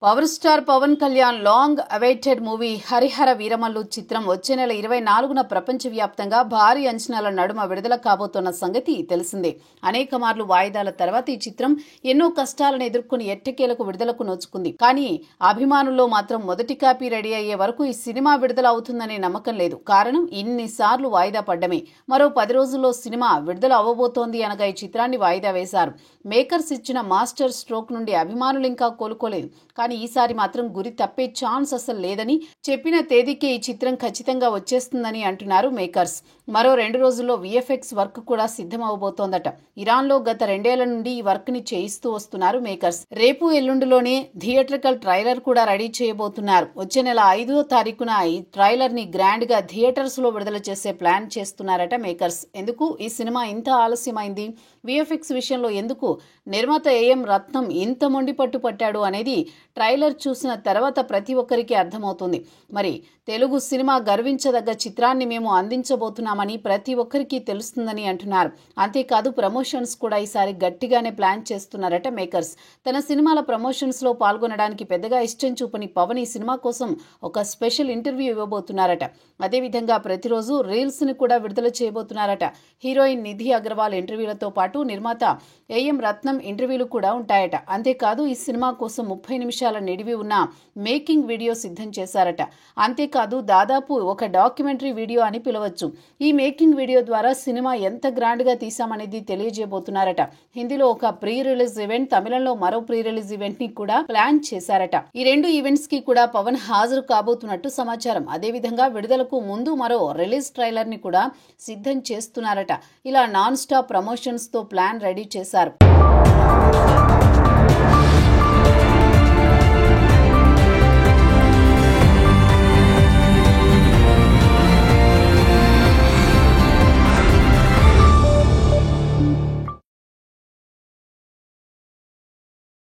Power star Pawan Kalyan long awaited movie Harihara Veeramallu చిత్రం వచ్చే నెల 24న ప్రపంచవ్యాప్తంగా భారీ అంచనాల నడుమ విడుదల కాబోతున్న సంగతి తెలిసిందే. అనేక మార్లు వాయిదాల తర్వాత ఈ చిత్రం ఎన్నో కష్టాలను ఎదుర్కొని ఎట్టకేలకు విడుదలకు నోచుకుంది. కానీ అభిమానుల్లో మాత్రం మొదటి కాపీ రెడీ అయ్యే వరకు ఈ సినిమా విడుదల అవుతుందనే నమ్మకం లేదు. కారణం ఇన్నిసార్లు వాయిదా పడ్డమే. మరో 10 రోజుల్లో సినిమా విడుదల అవ్వబోతోంది అనగా ఈ చిత్రాన్ని వాయిదా వేశారు. మేకర్స్ ఇచ్చిన మాస్టర్ స్ట్రోక్ నుండి అభిమానులు ఇంకా కోలుకోలేదు. కానీ ఈసారి మాత్రం గురి తప్పే ఛాన్స్ అసలు లేదని, చెప్పిన తేదీకే ఈ చిత్రం ఖచ్చితంగా వచ్చేస్తుందని అంటున్నారు మేకర్స్. మరో 2 రోజుల్లో విఎఫ్ఎక్స్ వర్క్ కూడా సిద్ధం అవబోతోందట. ఇరాన్లో గత 2 ఏళ్ల నుండి ఈ వర్క్ ని చేయిస్తూ వస్తున్నారు మేకర్స్. రేపు ఎల్లుండిలోనే థియేట్రికల్ ట్రైలర్ కూడా రెడీ చేయబోతున్నారు. వచ్చే నెల 5వ తారీఖున ఈ ట్రైలర్ ని గ్రాండ్ గా థియేటర్స్ లో విడుదల చేసే ప్లాన్ చేస్తున్నారట మేకర్స్. ఎందుకు ఈ సినిమా ఇంత ఆలస్యమైంది, విఎఫ్ఎక్స్ విషయంలో ఎందుకు నిర్మాత ఏఎం రత్నం ఇంత మొండి పట్టు పట్టాడు అనేది ట్రైలర్ చూసిన తర్వాత ప్రతి ఒక్కరికి అర్థమవుతుంది. మరి తెలుగు సినిమా గర్వించదగ్గ చిత్రాన్ని మేము అందించబోతున్నామని ప్రతి ఒక్కరికి తెలుస్తుందని అంటున్నారు. అంతేకాదు ప్రమోషన్స్ కూడా ఈసారి గట్టిగానే ప్లాన్ చేస్తున్నారట మేకర్స్. తన సినిమాల ప్రమోషన్స్ లో పాల్గొనడానికి పెద్దగా ఇష్టం చూపని పవన్ ఈ సినిమా కోసం ఒక స్పెషల్ ఇంటర్వ్యూ ఇవ్వబోతున్నారట. అదేవిధంగా ప్రతిరోజు రీల్స్ ని కూడా విడుదల చేయబోతున్నారట. హీరోయిన్ నిధి అగర్వాల్ ఇంటర్వ్యూలతో పాటు నిర్మాత ఏఎం రత్నం ఇంటర్వ్యూలు కూడా ఉంటాయట. అంతేకాదు ఈ సినిమా కోసం 30 నిమిషాల నిడివి ఉన్న మేకింగ్ వీడియో సిద్ధం చేశారట. అంతేకాదు దాదాపు ఒక డాక్యుమెంటరీ వీడియో అని పిలవచ్చు. ఈ మేకింగ్ వీడియో ద్వారా సినిమా ఎంత గ్రాండ్ గా తీసామనేది తెలియజేయబోతున్నారట. హిందీలో ఒక ప్రీ రిలీజ్ ఈవెంట్, తమిళంలో మరో ప్రీ రిలీజ్ ఈవెంట్ ని కూడా ప్లాన్ చేశారట. ఈ 2 ఈవెంట్స్ కి కూడా పవన్ హాజరు కాబోతున్నట్టు సమాచారం. అదేవిధంగా విడుదలకు ముందు మరో రిలీజ్ ట్రైలర్ ని కూడా సిద్ధం చేస్తున్నారట. ఇలా నాన్ స్టాప్ ప్రమోషన్స్ తో ప్లాన్ రెడీ చేశారు.